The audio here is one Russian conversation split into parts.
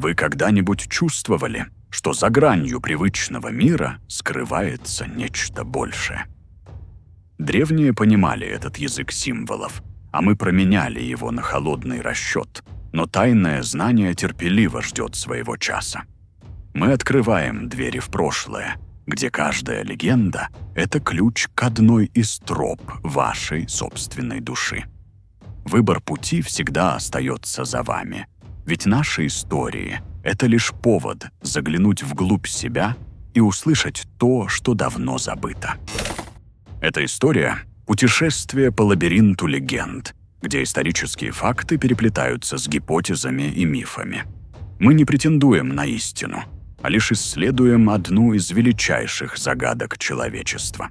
Вы когда-нибудь чувствовали, что за гранью привычного мира скрывается нечто большее? Древние понимали этот язык символов, а мы променяли его на холодный расчет, но тайное знание терпеливо ждет своего часа. Мы открываем двери в прошлое, где каждая легенда — это ключ к одной из троп вашей собственной души. Выбор пути всегда остается за вами, ведь наши истории — это лишь повод заглянуть вглубь себя и услышать то, что давно забыто. Эта история — путешествие по лабиринту легенд, где исторические факты переплетаются с гипотезами и мифами. Мы не претендуем на истину, а лишь исследуем одну из величайших загадок человечества.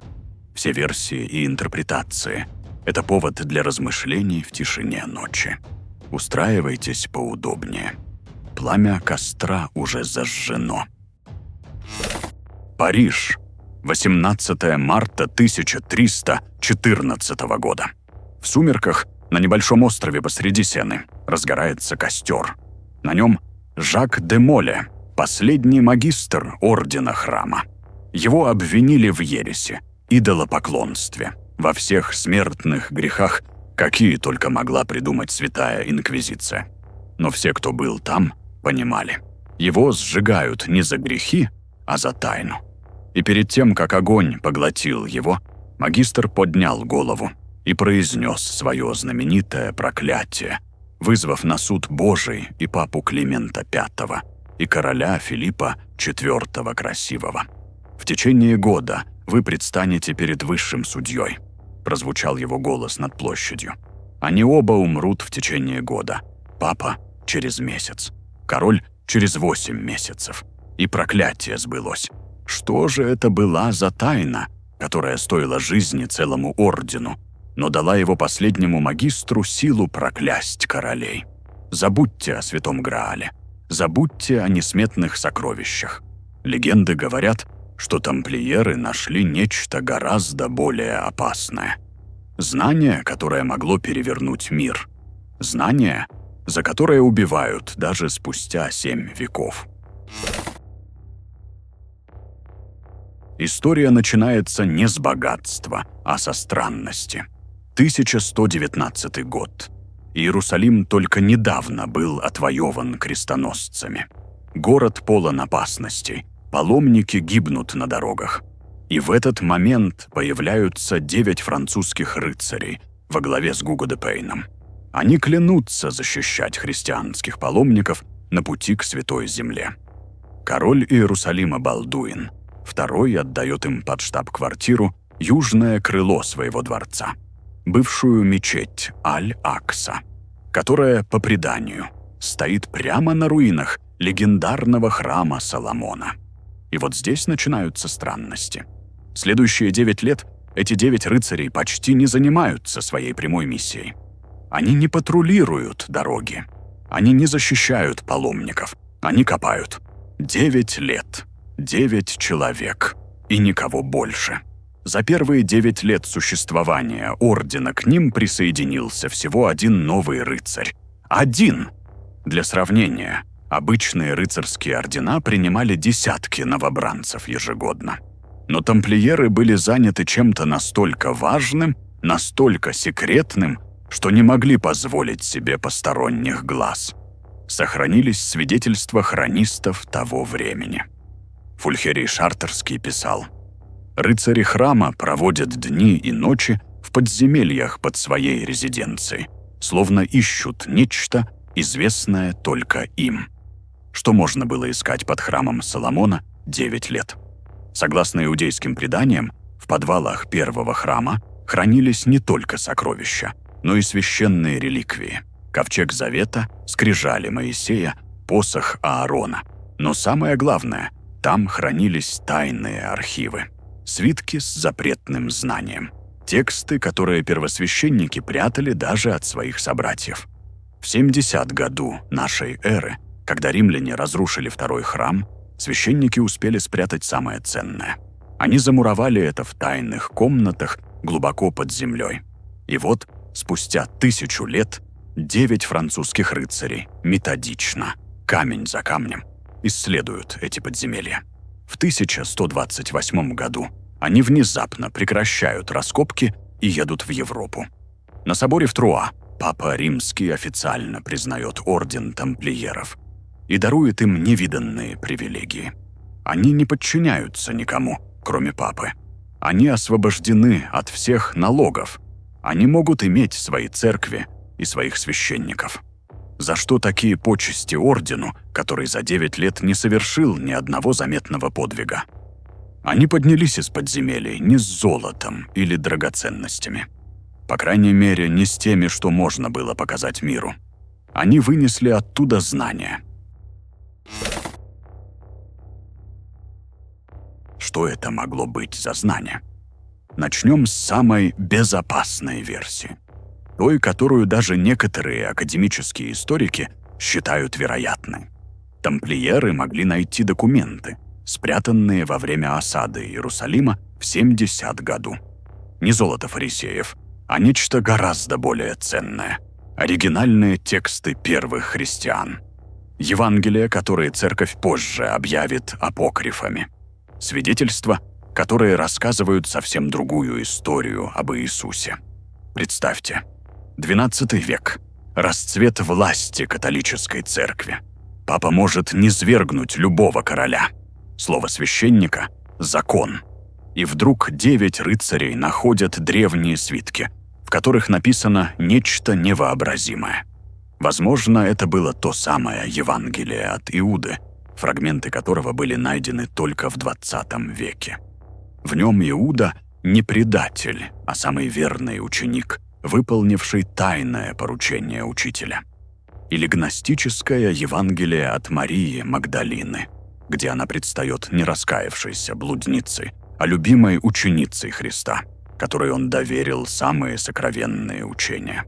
Все версии и интерпретации — это повод для размышлений в тишине ночи. Устраивайтесь поудобнее. Пламя костра уже зажжено. Париж. 18 марта 1314 года. В сумерках на небольшом острове посреди Сены разгорается костер. На нем Жак де Моле, последний магистр Ордена Храма. Его обвинили в ереси, идолопоклонстве, во всех смертных грехах, какие только могла придумать Святая Инквизиция. Но все, кто был там, понимали. Его сжигают не за грехи, а за тайну. И перед тем, как огонь поглотил его, магистр поднял голову и произнес свое знаменитое проклятие, вызвав на суд Божий и папу Климента V, и короля Филиппа IV Красивого. «В течение года вы предстанете перед высшим судьей», — прозвучал его голос над площадью. «Они оба умрут в течение года. Папа — через месяц, король — через 8 месяцев. И проклятие сбылось. Что же это была за тайна, которая стоила жизни целому ордену, но дала его последнему магистру силу проклясть королей? Забудьте о Святом Граале. Забудьте о несметных сокровищах. Легенды говорят, что тамплиеры нашли нечто гораздо более опасное. Знание, которое могло перевернуть мир. Знание, за которое убивают даже спустя 7 веков. История начинается не с богатства, а со странности. 1119 год. Иерусалим только недавно был отвоеван крестоносцами. Город полон опасностей, паломники гибнут на дорогах. И в этот момент появляются 9 французских рыцарей во главе с Гуго де Пейном. Они клянутся защищать христианских паломников на пути к Святой Земле. Король Иерусалима Балдуин II отдает им под штаб-квартиру южное крыло своего дворца, бывшую мечеть Аль-Акса, которая, по преданию, стоит прямо на руинах легендарного храма Соломона. И вот здесь начинаются странности. Следующие 9 лет эти 9 рыцарей почти не занимаются своей прямой миссией. Они не патрулируют дороги, они не защищают паломников, они копают. 9 лет, 9 человек и никого больше. За первые 9 лет существования ордена к ним присоединился всего один новый рыцарь. Один! Для сравнения, обычные рыцарские ордена принимали десятки новобранцев ежегодно. Но тамплиеры были заняты чем-то настолько важным, настолько секретным, что не могли позволить себе посторонних глаз. Сохранились свидетельства хронистов того времени. Фульхерий Шартерский писал: «Рыцари храма проводят дни и ночи в подземельях под своей резиденцией, словно ищут нечто, известное только им». Что можно было искать под храмом Соломона 9 лет? Согласно иудейским преданиям, в подвалах первого храма хранились не только сокровища, но и священные реликвии – ковчег Завета, скрижали Моисея, посох Аарона. Но самое главное – там хранились тайные архивы, свитки с запретным знанием, тексты, которые первосвященники прятали даже от своих собратьев. В 70 году нашей эры, когда римляне разрушили второй храм, священники успели спрятать самое ценное. Они замуровали это в тайных комнатах глубоко под землей. И вот, спустя 1000 лет, 9 французских рыцарей методично, камень за камнем, исследуют эти подземелья. В 1128 году они внезапно прекращают раскопки и едут в Европу. На соборе в Труа Папа Римский официально признает орден тамплиеров и дарует им невиданные привилегии. Они не подчиняются никому, кроме папы. Они освобождены от всех налогов. Они могут иметь свои церкви и своих священников. За что такие почести ордену, который за 9 лет не совершил ни одного заметного подвига? Они поднялись из подземелий не с золотом или драгоценностями. По крайней мере, не с теми, что можно было показать миру. Они вынесли оттуда знания. Что это могло быть за знание? Начнем с самой безопасной версии. Той, которую даже некоторые академические историки считают вероятной. Тамплиеры могли найти документы, спрятанные во время осады Иерусалима в 70 году. Не золото фарисеев, а нечто гораздо более ценное – оригинальные тексты первых христиан. Евангелия, которые церковь позже объявит апокрифами. Свидетельства, которые рассказывают совсем другую историю об Иисусе. Представьте, XII век, расцвет власти католической церкви. Папа может низвергнуть любого короля. Слово священника – закон. И вдруг 9 рыцарей находят древние свитки, в которых написано нечто невообразимое. Возможно, это было то самое Евангелие от Иуды, фрагменты которого были найдены только в XX веке. В нем Иуда не предатель, а самый верный ученик, выполнивший тайное поручение учителя. Или гностическое Евангелие от Марии Магдалины, где она предстает не раскаявшейся блудницей, а любимой ученицей Христа, которой он доверил самые сокровенные учения.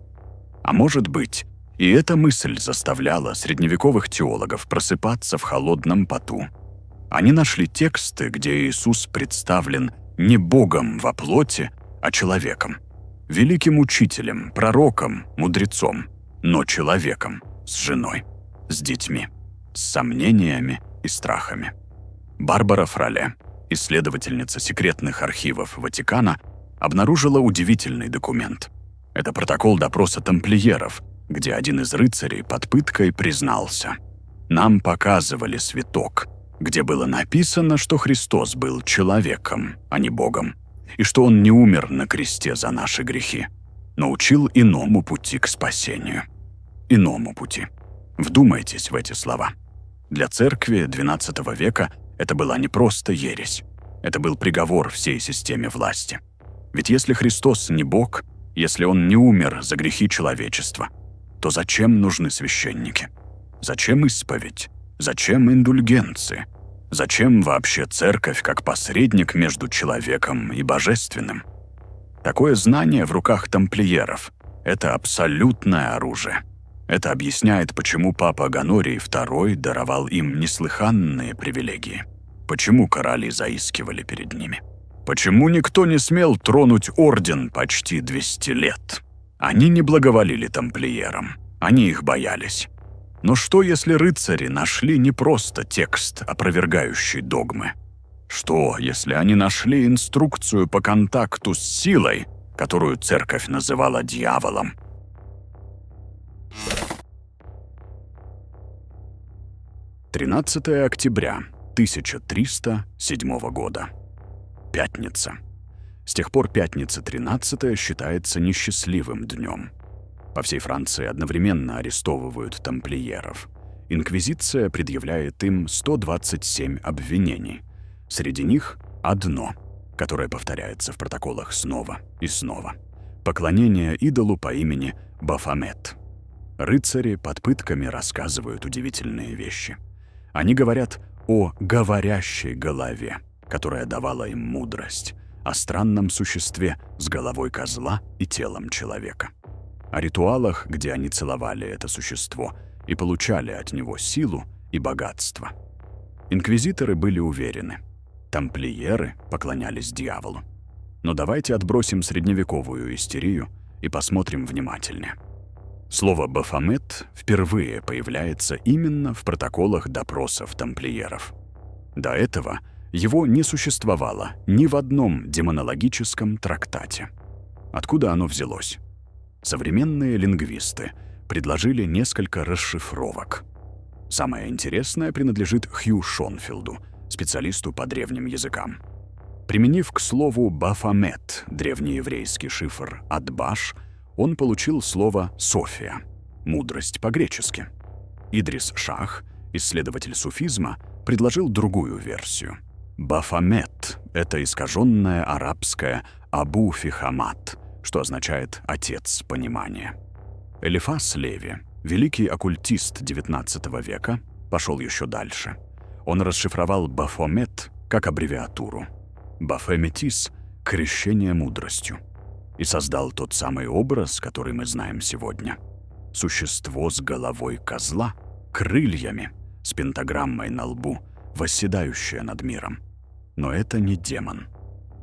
А может быть, и эта мысль заставляла средневековых теологов просыпаться в холодном поту. Они нашли тексты, где Иисус представлен не Богом во плоти, а человеком. Великим учителем, пророком, мудрецом, но человеком, с женой, с детьми, с сомнениями и страхами. Барбара Фроле, исследовательница секретных архивов Ватикана, обнаружила удивительный документ. Это протокол допроса тамплиеров, где один из рыцарей под пыткой признался: «Нам показывали свиток, где было написано, что Христос был человеком, а не Богом, и что Он не умер на кресте за наши грехи, но учил иному пути к спасению». Иному пути. Вдумайтесь в эти слова. Для церкви XII века это была не просто ересь. Это был приговор всей системе власти. Ведь если Христос не Бог, если Он не умер за грехи человечества, то зачем нужны священники? Зачем исповедь? Зачем индульгенции? Зачем вообще церковь как посредник между человеком и божественным? Такое знание в руках тамплиеров – это абсолютное оружие. Это объясняет, почему папа Гонорий II даровал им неслыханные привилегии. Почему короли заискивали перед ними. Почему никто не смел тронуть орден почти 200 лет? Они не благоволили тамплиерам, они их боялись. Но что, если рыцари нашли не просто текст, опровергающий догмы? Что, если они нашли инструкцию по контакту с силой, которую церковь называла дьяволом? «13 октября 1307 года. Пятница. С тех пор пятница 13 считается несчастливым днем. По всей Франции одновременно арестовывают тамплиеров. Инквизиция предъявляет им 127 обвинений. Среди них одно, которое повторяется в протоколах снова и снова. Поклонение идолу по имени Бафомет. Рыцари под пытками рассказывают удивительные вещи. Они говорят о говорящей голове, которая давала им мудрость, о странном существе с головой козла и телом человека. О ритуалах, где они целовали это существо и получали от него силу и богатство. Инквизиторы были уверены, тамплиеры поклонялись дьяволу. Но давайте отбросим средневековую истерию и посмотрим внимательнее. Слово «бафомет» впервые появляется именно в протоколах допросов тамплиеров. До этого его не существовало ни в одном демонологическом трактате. Откуда оно взялось? Современные лингвисты предложили несколько расшифровок. Самое интересное принадлежит Хью Шонфилду, специалисту по древним языкам. Применив к слову «бафомет» древнееврейский шифр «адбаш», он получил слово «софия» — «мудрость» по-гречески. Идрис Шах, исследователь суфизма, предложил другую версию. «Бафомет» — это искаженное арабское «абу фихамат», что означает «отец понимания». Элифас Леви, великий оккультист XIX века, пошел еще дальше. Он расшифровал «бафомет» как аббревиатуру. «Бафометис» — крещение мудростью. И создал тот самый образ, который мы знаем сегодня. Существо с головой козла, крыльями, с пентаграммой на лбу, восседающее над миром. Но это не демон.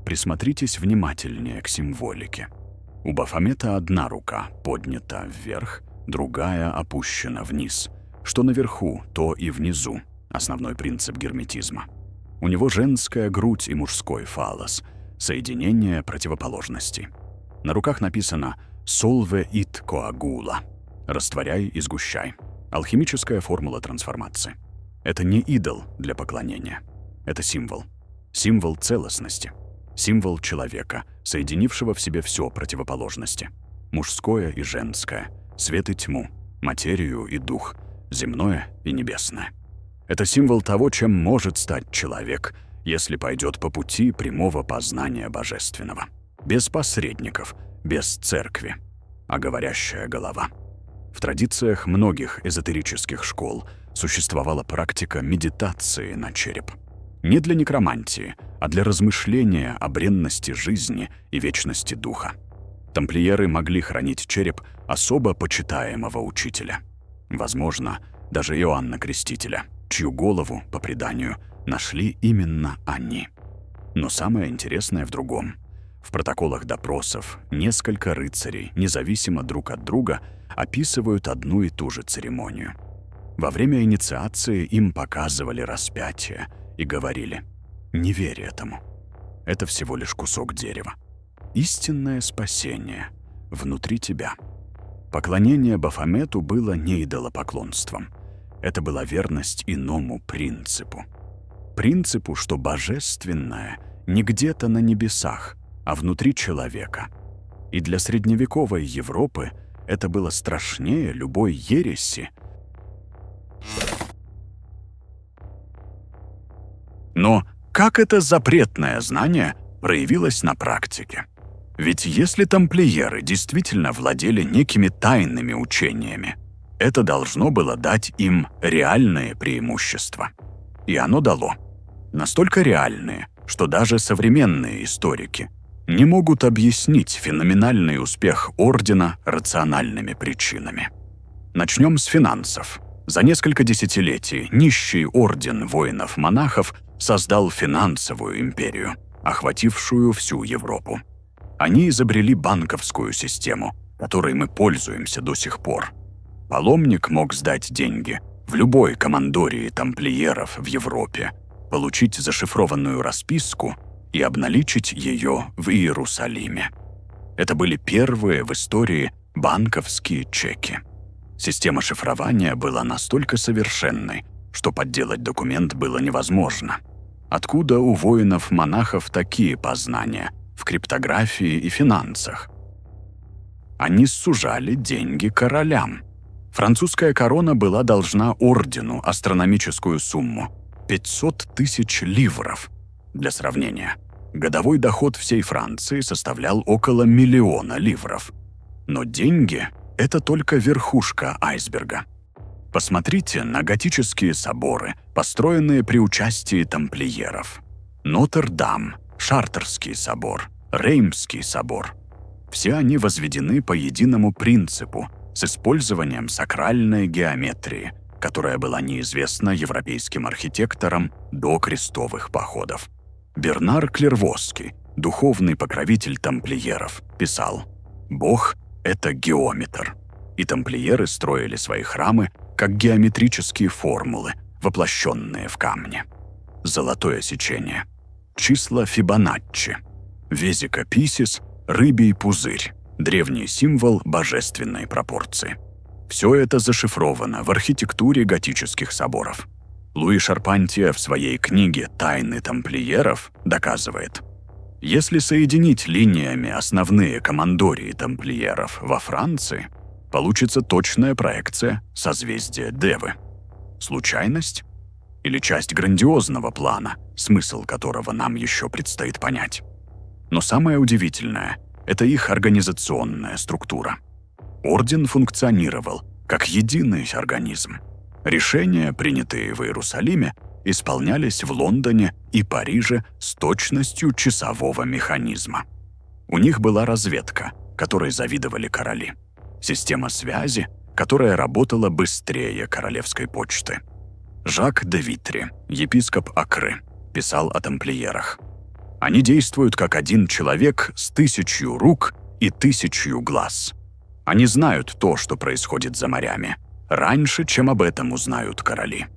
Присмотритесь внимательнее к символике. У Бафомета одна рука поднята вверх, другая опущена вниз. Что наверху, то и внизу. Основной принцип герметизма. У него женская грудь и мужской фаллос. Соединение противоположностей. На руках написано «Solve it coagula» — «Растворяй и сгущай». Алхимическая формула трансформации. Это не идол для поклонения. Это символ. Символ целостности. Символ человека, соединившего в себе все противоположности. Мужское и женское, свет и тьму, материю и дух, земное и небесное. Это символ того, чем может стать человек, если пойдет по пути прямого познания божественного. Без посредников, без церкви, а говорящая голова. В традициях многих эзотерических школ существовала практика медитации на череп. Не для некромантии, а для размышления о бренности жизни и вечности духа. Тамплиеры могли хранить череп особо почитаемого учителя. Возможно, даже Иоанна Крестителя, чью голову, по преданию, нашли именно они. Но самое интересное в другом. В протоколах допросов несколько рыцарей, независимо друг от друга, описывают одну и ту же церемонию. Во время инициации им показывали распятие и говорили: «Не верь этому. Это всего лишь кусок дерева. Истинное спасение внутри тебя». Поклонение Бафомету было не идолопоклонством. Это была верность иному принципу. Принципу, что божественное не где-то на небесах, а внутри человека. И для средневековой Европы это было страшнее любой ереси. Но как это запретное знание проявилось на практике? Ведь если тамплиеры действительно владели некими тайными учениями, это должно было дать им реальные преимущества. И оно дало. Настолько реальные, что даже современные историки не могут объяснить феноменальный успех ордена рациональными причинами. Начнем с финансов. За несколько десятилетий нищий орден воинов-монахов создал финансовую империю, охватившую всю Европу. Они изобрели банковскую систему, которой мы пользуемся до сих пор. Паломник мог сдать деньги в любой командории тамплиеров в Европе, получить зашифрованную расписку и обналичить ее в Иерусалиме. Это были первые в истории банковские чеки. Система шифрования была настолько совершенной, что подделать документ было невозможно. Откуда у воинов-монахов такие познания в криптографии и финансах? Они сужали деньги королям. Французская корона была должна ордену астрономическую сумму — 500 тысяч ливров. Для сравнения, годовой доход всей Франции составлял около 1 миллиона ливров. Но деньги — это только верхушка айсберга. Посмотрите на готические соборы, построенные при участии тамплиеров. Нотр-Дам, Шартерский собор, Реймский собор. Все они возведены по единому принципу, с использованием сакральной геометрии, которая была неизвестна европейским архитекторам до крестовых походов. Бернар Клервосский, духовный покровитель тамплиеров, писал: «Бог — это геометр. и тамплиеры строили свои храмы как геометрические формулы, воплощенные в камне. Золотое сечение, числа Фибоначчи, Везика Писис, рыбий пузырь, древний символ божественной пропорции. Все это зашифровано в архитектуре готических соборов. Луи Шарпантье в своей книге «Тайны тамплиеров» доказывает: если соединить линиями основные командории тамплиеров во Франции, получится точная проекция созвездия Девы. Случайность? Или часть грандиозного плана, смысл которого нам еще предстоит понять? Но самое удивительное – это их организационная структура. Орден функционировал как единый организм. Решения, принятые в Иерусалиме, исполнялись в Лондоне и Париже с точностью часового механизма. У них была разведка, которой завидовали короли. Система связи, которая работала быстрее королевской почты. Жак де Витри, епископ Акры, писал о тамплиерах. Они действуют как один человек с 1000 рук и 1000 глаз. Они знают то, что происходит за морями, раньше, чем об этом узнают короли.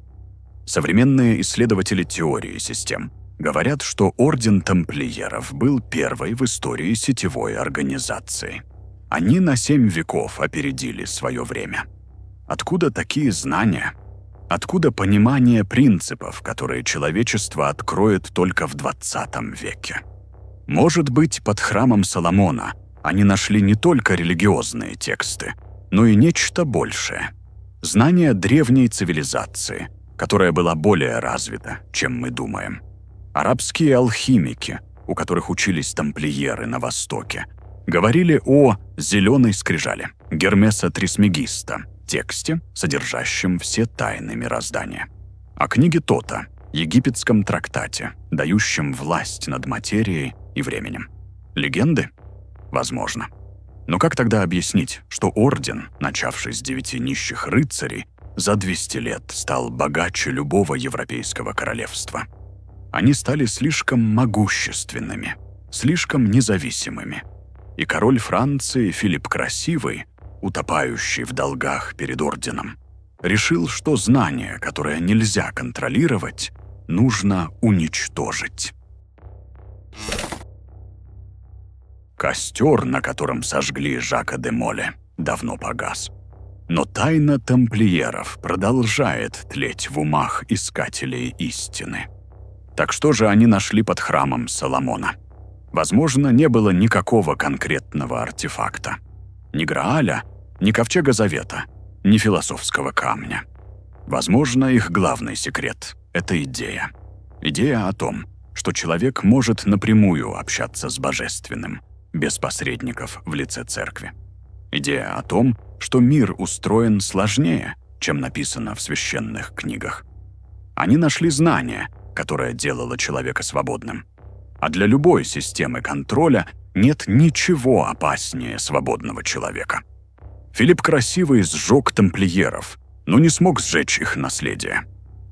Современные исследователи теории систем говорят, что орден тамплиеров был первой в истории сетевой организацией. Они на 7 веков опередили свое время. Откуда такие знания? Откуда понимание принципов, которые человечество откроет только в 20 веке? Может быть, под храмом Соломона они нашли не только религиозные тексты, но и нечто большее. Знание древней цивилизации, которая была более развита, чем мы думаем. Арабские алхимики, у которых учились тамплиеры на Востоке, говорили о «зеленой скрижали» Гермеса Трисмегиста, тексте, содержащем все тайны мироздания. О книге Тота, египетском трактате, дающем власть над материей и временем. Легенды? Возможно. Но как тогда объяснить, что орден, начавший с 9 нищих рыцарей, за 200 лет стал богаче любого европейского королевства? Они стали слишком могущественными, слишком независимыми. И король Франции Филипп Красивый, утопающий в долгах перед орденом, решил, что знание, которое нельзя контролировать, нужно уничтожить. Костер, на котором сожгли Жака де Моле, давно погас. Но тайна тамплиеров продолжает тлеть в умах искателей истины. Так что же они нашли под храмом Соломона? Возможно, не было никакого конкретного артефакта. Ни Грааля, ни Ковчега Завета, ни философского камня. Возможно, их главный секрет — это идея. Идея о том, что человек может напрямую общаться с Божественным, без посредников в лице церкви. Идея о том, что мир устроен сложнее, чем написано в священных книгах. Они нашли знание, которое делало человека свободным. А для любой системы контроля нет ничего опаснее свободного человека. Филипп Красивый сжег тамплиеров, но не смог сжечь их наследие.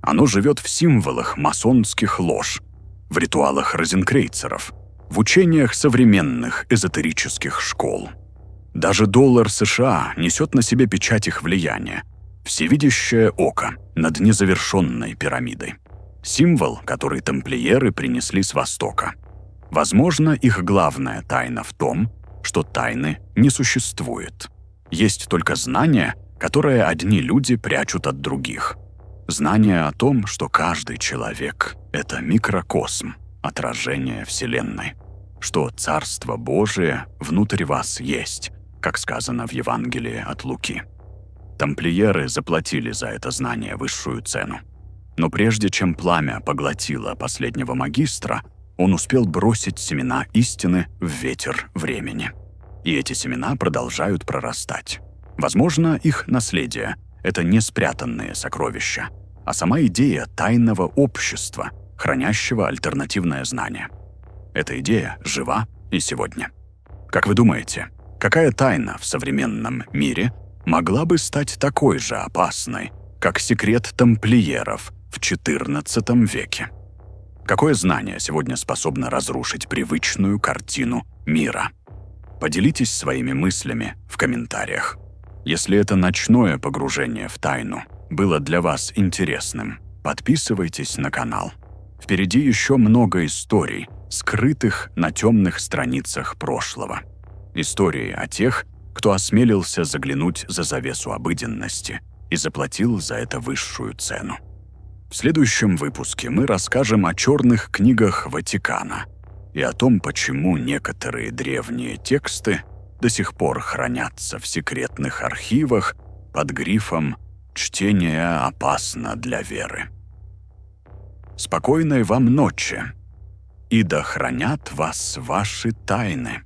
Оно живет в символах масонских лож, в ритуалах розенкрейцеров, в учениях современных эзотерических школ. Даже доллар США несет на себе печать их влияния, всевидящее око над незавершенной пирамидой. Символ, который тамплиеры принесли с Востока. Возможно, их главная тайна в том, что тайны не существует. Есть только знание, которое одни люди прячут от других. Знание о том, что каждый человек — это микрокосм, отражение Вселенной. Что Царство Божие внутри вас есть, как сказано в Евангелии от Луки. Тамплиеры заплатили за это знание высшую цену. Но прежде чем пламя поглотило последнего магистра, он успел бросить семена истины в ветер времени. И эти семена продолжают прорастать. Возможно, их наследие — это не спрятанные сокровища, а сама идея тайного общества, хранящего альтернативное знание. Эта идея жива и сегодня. Как вы думаете, какая тайна в современном мире могла бы стать такой же опасной, как секрет тамплиеров в XIV веке? Какое знание сегодня способно разрушить привычную картину мира? Поделитесь своими мыслями в комментариях. Если это ночное погружение в тайну было для вас интересным, подписывайтесь на канал. Впереди еще много историй, скрытых на темных страницах прошлого. Истории о тех, кто осмелился заглянуть за завесу обыденности и заплатил за это высшую цену. В следующем выпуске мы расскажем о черных книгах Ватикана и о том, почему некоторые древние тексты до сих пор хранятся в секретных архивах под грифом «Чтение опасно для веры». Спокойной вам ночи, и да хранят вас ваши тайны.